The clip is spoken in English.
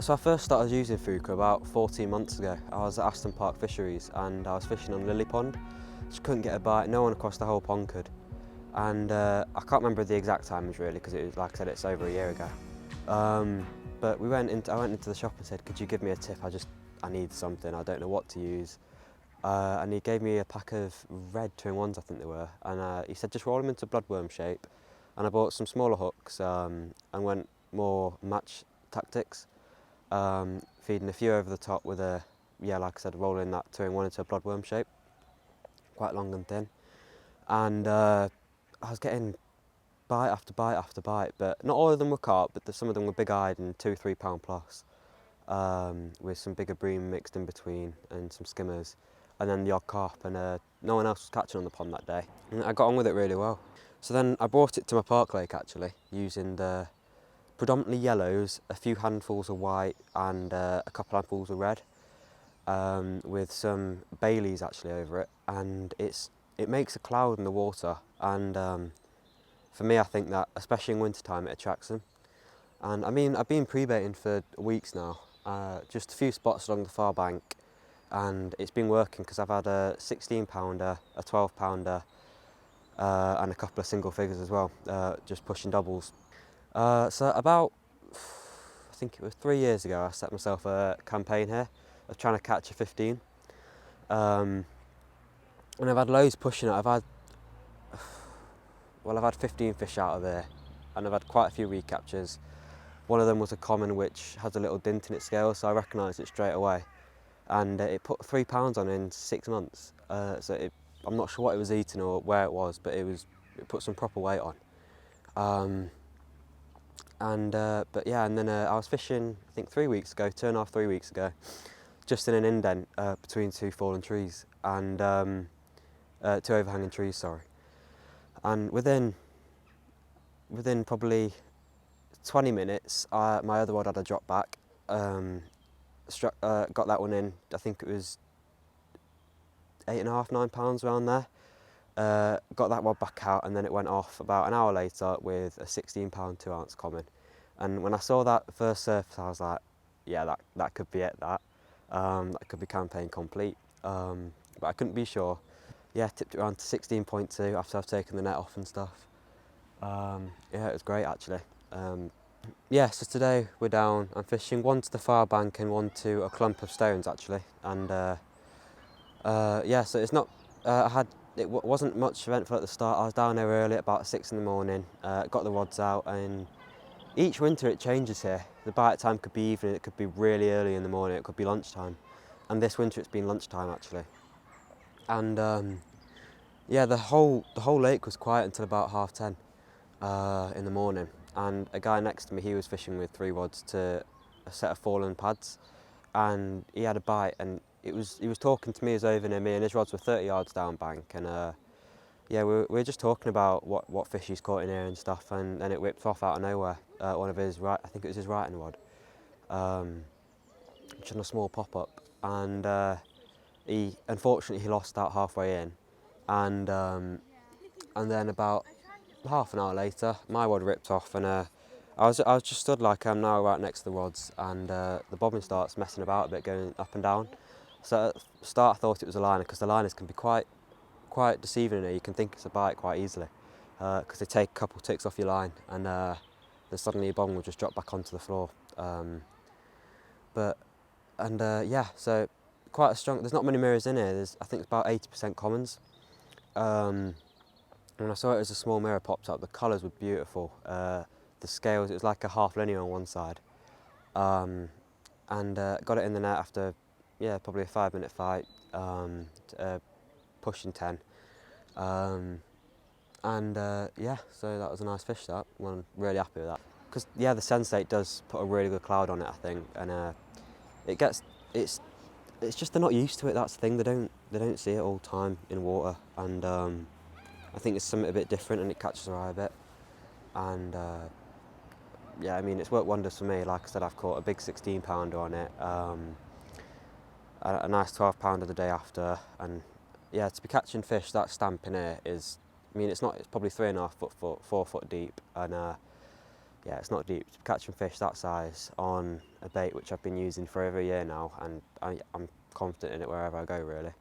So I first started using Fuka about 14 months ago. I was at Aston Park Fisheries and I was fishing on Lily Pond. Just couldn't get a bite, no one across the whole pond could. And I can't remember the exact timings really, because it was, like I said, it's over a year ago. But I went into the shop and said, could you give me a tip? I need something, I don't know what to use. And he gave me a pack of red 2-in-1s, I think they were. And he said, just roll them into bloodworm shape. And I bought some smaller hooks and went more match tactics. Feeding a few over the top with like I said, rolling that 2-in-1 into a bloodworm shape, quite long and thin. And I was getting bite after bite after bite, but not all of them were carp, but some of them were big-eyed and 2-3 pound plus, with some bigger bream mixed in between and some skimmers, and then the odd carp, and no one else was catching on the pond that day. And I got on with it really well. So then I brought it to my park lake actually, using the predominantly yellows, a few handfuls of white and a couple handfuls of red, with some Baileys actually over it, and it makes a cloud in the water, and for me I think that especially in winter time it attracts them. And I mean, I've been pre-baiting for weeks now, just a few spots along the far bank, and it's been working because I've had a 16 pounder, a 12 pounder and a couple of single figures as well, just pushing doubles. So about, I think it was 3 years ago, I set myself a campaign here of trying to catch a 15. And I've had loads pushing it. I've had 15 fish out of there, and I've had quite a few recaptures. One of them was a common which has a little dint in its scale, so I recognised it straight away. And it put 3 pounds on in 6 months. I'm not sure what it was eating or where it was, but it put some proper weight on. But yeah, and then I was fishing, I think 3 weeks ago, 2.5, 3 weeks ago, just in an indent between two fallen trees, and two overhanging trees, sorry. And within probably 20 minutes, my other rod had a drop back, got that one in, I think it was 8.5, 9 pounds around there. Got that rod back out, and then it went off about an hour later with a 16 pound 2-ounce common. And when I saw that first surface, I was like, yeah, that could be it, that could be campaign complete. But I couldn't be sure. Yeah, tipped it around to 16.2 after I've taken the net off and stuff. Yeah, it was great actually. Yeah, so today we're down, I'm fishing one to the far bank and one to a clump of stones actually. And yeah, so it's not, it wasn't much eventful at the start. I was down there early at about 6 in the morning, got the rods out, and each winter it changes here. The bite time could be evening, it could be really early in the morning, it could be lunchtime. And this winter it's been lunchtime actually. And yeah, the whole lake was quiet until about 10:30 in the morning. And a guy next to me, he was fishing with 3 rods to a set of fallen pads, and he had a bite, and he was talking to me as over near me, and his rods were 30 yards down bank. And yeah, we were just talking about what fish he's caught in here and stuff, and then it whipped off out of nowhere. One of his I think it was his Wrighton rod, which on a small pop-up, and he unfortunately lost out halfway in, and then about half an hour later, my rod ripped off, and I was just stood like I'm now, right next to the rods, and the bobbin starts messing about a bit, going up and down. So at the start I thought it was a liner, because the liners can be quite deceiving in here. You can think it's a bite quite easily, because they take a couple ticks off your line, and then suddenly your bobbin will just drop back onto the floor. Yeah, so quite a strong. There's not many mirrors in here. I think it's about 80% commons. When I saw it as a small mirror popped up, the colours were beautiful. The scales, it was like a half linear on one side. And got it in the net after, yeah, probably a 5-minute fight, pushing 10. Yeah, so that was a nice fish, that. I'm really happy with that. Because, yeah, the sensate does put a really good cloud on it, I think. And it's just they're not used to it, that's the thing. They don't see it all the time in water. And I think it's something a bit different, and it catches their eye a bit. And yeah, I mean, it's worked wonders for me. Like I said, I've caught a big 16 pounder on it, a nice 12 pounder the day after, and yeah, to be catching fish that stamp in here is, I mean, it's probably 3.5 foot, 4 foot deep, and Yeah, it's not deep. Catching fish that size on a bait which I've been using for over a year now, and I'm confident in it wherever I go, really.